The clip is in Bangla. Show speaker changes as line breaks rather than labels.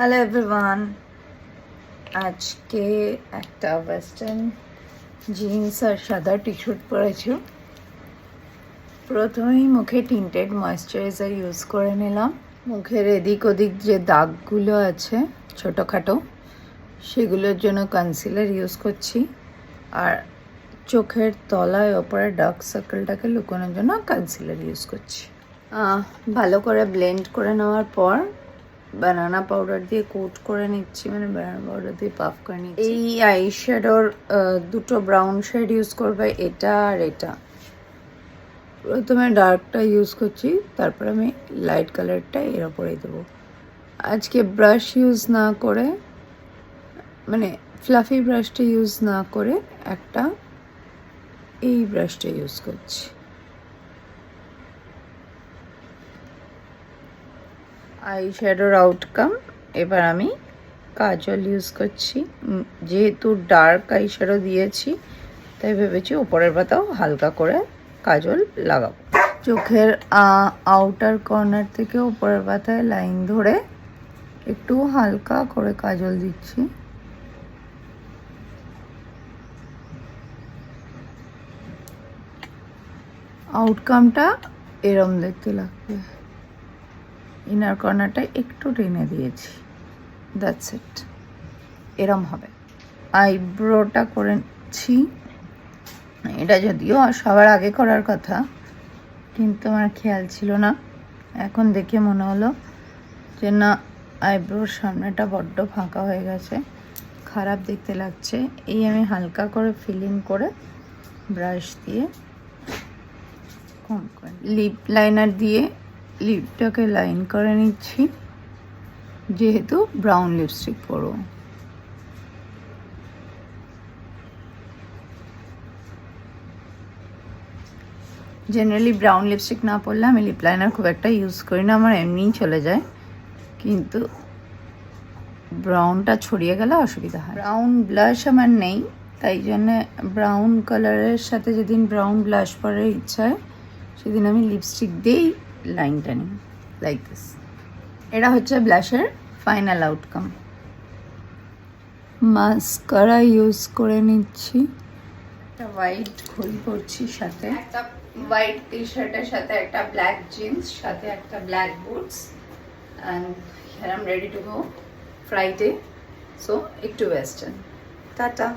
হ্যালো এভরিওয়ান, আজকে একটা ওয়েস্টার্ন জিন্স আর সাদা টি শার্ট পরেছি। প্রথমেই মুখে টিন্টেড ময়েশ্চারাইজার ইউজ করে নিলাম। মুখের এদিক ওদিক যে দাগগুলো আছে ছোটোখাটো, সেগুলোর জন্য কনসিলার ইউজ করছি। আর চোখের তলায় ওপরে ডার্ক সার্কেলটাকে লুকানোর জন্য কনসিলার ইউজ করছি। ভালো করে ব্লেন্ড করে নেওয়ার পর বানানা পাউডার দিয়ে কোট করে নিচ্ছি, মানে বানানা পাউডার দিয়ে পাফ করে নিচ্ছি। এই আই শ্যাডোর দুটো ব্রাউন শেড ইউজ করবে, এটা আর এটা। প্রথমে ডার্কটা ইউজ করছি, তারপর আমি লাইট কালারটা এর ওপরেই দেবো। আজকে ব্রাশ ইউজ না করে, মানে ফ্লাফি ব্রাশটা ইউজ না করে একটা এই ব্রাশটা ইউজ করছি। আই শ্যাডোর আউটকাম। এবার আমি কাজল ইউজ করছি। যেহেতু ডার্ক আই শ্যাডো দিয়েছি, তাই ভেবেছি উপরের পাতাও হালকা করে কাজল লাগাবো। চোখের আউটার কর্নার থেকে উপরের পাতায় লাইন ধরে একটু হালকা করে কাজল দিচ্ছি। আউটকামটা এরম দেখতে লাগবে। ইনার কর্নারটা একটু টেনে দিয়েছি, দ্যাটস ইট। এরম হবে। আইব্রোটা করেছি, এটা যদিও সবার আগে করার কথা, কিন্তু আমার খেয়াল ছিল না। এখন দেখে মনে হলো যে না, আইব্রোর সামনেটা বড্ড ফাঁকা হয়ে গেছে, খারাপ দেখতে লাগছে। এই আমি হালকা করে ফিলিং করে ব্রাশ দিয়ে কম করে লিপ লাইনার দিয়ে লিপটাকে লাইন করে নিচ্ছি, যেহেতু ব্রাউন লিপস্টিক পরবো। জেনারেলি ব্রাউন লিপস্টিক না পরলে আমি লিপ লাইনার খুব একটা ইউজ করি না, আমার এমনিই চলে যায়, কিন্তু ব্রাউনটা ছড়িয়ে গেলে অসুবিধা হয়। ব্রাউন ব্লাশ আমার নেই, তাই জন্যে ব্রাউন কালারের সাথে যেদিন ব্রাউন ব্লাশ পরার ইচ্ছা হয় সেদিন আমি লিপস্টিক দিয়েই লাইনটা নিই, লাইক দিস। এটা হচ্ছে ব্লাশের ফাইনাল আউটকাম। মাস্কারা ইউজ করে নিচ্ছি। একটা হোয়াইট ঘড়ি পরছি, সাথে একটা হোয়াইট টি শার্টের সাথে একটা ব্ল্যাক জিন্স, সাথে একটা black boots, and here I am ready to go Friday. So একটু ওয়েস্টার্ন। টাটা।